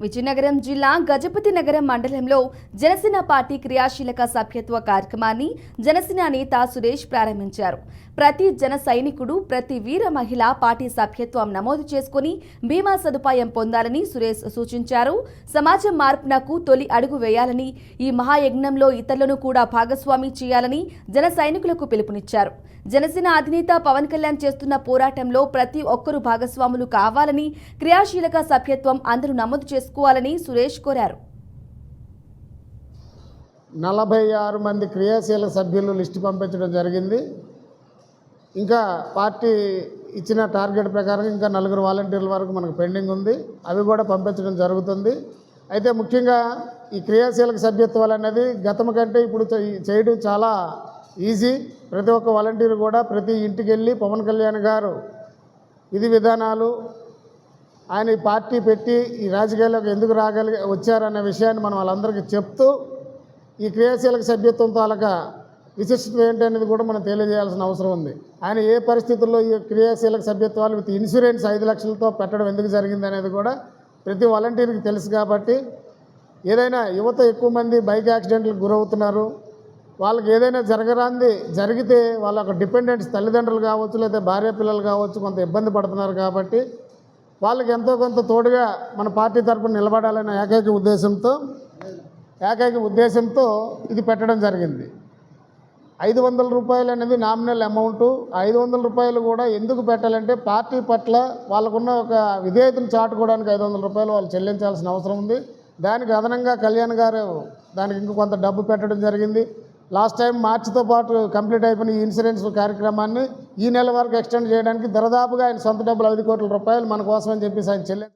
విజయనగరం జిల్లా గజపతి నగరం మండలంలో జనసేన పార్టీ క్రియాశీలక సభ్యత్వ కార్యక్రమాన్ని జనసేన నేత సురేష్ ప్రారంభించారు. ప్రతి జన సైనికుడు, ప్రతి వీర మహిళ పార్టీ సభ్యత్వం నమోదు చేసుకుని బీమా సదుపాయం పొందాలని సురేష్ సూచించారు. సమాజం మార్పునకు తొలి అడుగు వేయాలని, ఈ మహాయజ్ఞంలో ఇతరులను కూడా భాగస్వామి చేయాలని జన సైనికులకు పిలుపునిచ్చారు. జనసేన అధినేత పవన్ కళ్యాణ్ చేస్తున్న పోరాటంలో ప్రతి ఒక్కరూ భాగస్వాములు కావాలని, క్రియాశీలక సభ్యత్వం అందరూ నమోదు చేసుకోవాలని సురేష్ కోరారు. 46 మంది క్రియాశీల సభ్యులు లిస్టు పంపించడం జరిగింది. ఇంకా పార్టీ ఇచ్చిన టార్గెట్ ప్రకారం ఇంకా 4 వాలంటీర్ల వరకు మనకు పెండింగ్ ఉంది. అవి కూడా పంపించడం జరుగుతుంది. అయితే ముఖ్యంగా ఈ క్రియాశీలక సభ్యత్వాలు అనేది గతం కంటే ఇప్పుడు చేయడం చాలా ఈజీ. ప్రతి ఒక్క వాలంటీర్ కూడా ప్రతి ఇంటికి వెళ్ళి పవన్ కళ్యాణ్ గారు విధి విధానాలు, ఆయన ఈ పార్టీ పెట్టి ఈ రాజకీయాల్లోకి ఎందుకు వచ్చారన్న విషయాన్ని మనం వాళ్ళందరికీ చెప్తూ ఈ క్రియాశీలక సభ్యత్వంతో అలాగా విశిష్టత ఏంటి అనేది కూడా మనం తెలియజేయాల్సిన అవసరం ఉంది. ఆయన ఏ పరిస్థితుల్లో ఈ క్రియాశీలక సభ్యత్వాలు విత్ ఇన్సూరెన్స్ 5 లక్షలతో పెట్టడం ఎందుకు జరిగింది అనేది కూడా ప్రతి వాలంటీర్కి తెలుసు. కాబట్టి ఏదైనా యువత ఎక్కువ మంది బైక్ యాక్సిడెంట్లకు గురవుతున్నారు. వాళ్ళకి ఏదైనా జరిగితే వాళ్ళ డిపెండెంట్స్ తల్లిదండ్రులు కావచ్చు, లేదా భార్య పిల్లలు కావచ్చు, కొంత ఇబ్బంది పడుతున్నారు. కాబట్టి వాళ్ళకి ఎంతో కొంత తోడుగా మన పార్టీ తరఫున నిలబడాలనే ఏకైక ఉద్దేశంతో ఇది పెట్టడం జరిగింది. 500 రూపాయలు అనేది నామినల్ అమౌంటు. 500 రూపాయలు కూడా ఎందుకు పెట్టాలంటే పార్టీ పట్ల వాళ్ళకున్న ఒక విధేయతను చాటుకోవడానికి 500 రూపాయలు వాళ్ళు చెల్లించాల్సిన అవసరం ఉంది. దానికి అదనంగా కళ్యాణ్ గారు దానికి ఇంక కొంత డబ్బు పెట్టడం జరిగింది. లాస్ట్ టైం మార్చితో పాటు కంప్లీట్ అయిపోయిన ఈ ఇన్సూరెన్స్ కార్యక్రమాన్ని ఈ నెల వరకు ఎక్స్టెండ్ చేయడానికి దరిదాపుగా ఆయన సొంత డబ్బులు 5 కోట్ల రూపాయలు మన కోసం అని చెప్పేసి ఆయన చెల్లించారు.